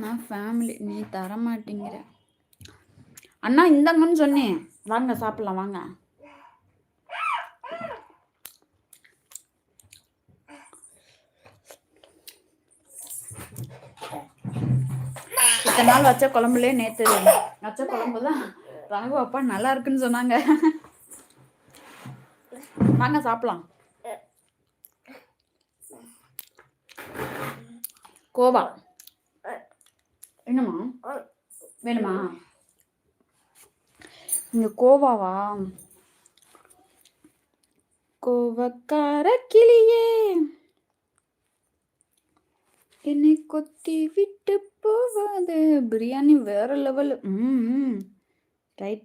நான் ஃபேமிலி, நீ தர மாட்டேங்கிற. அண்ணா இந்தாங்கன்னு சொன்னேன். வாங்க சாப்பிடலாம் வாங்க. இத்தனை நாள் வச்ச குழம்புலே நேற்று வச்ச குழம்பு தான் ராகு அப்பா நல்லா இருக்குன்னு சொன்னாங்க. வாங்க சாப்பிடலாம். கோவா என்னம்மா வேணுமா? இங்க கோவாவா? கோவக்கார கிளியே என்னை கொத்தி விட்டு போவாது. பிரியாணி வேற லெவல். ரைட்.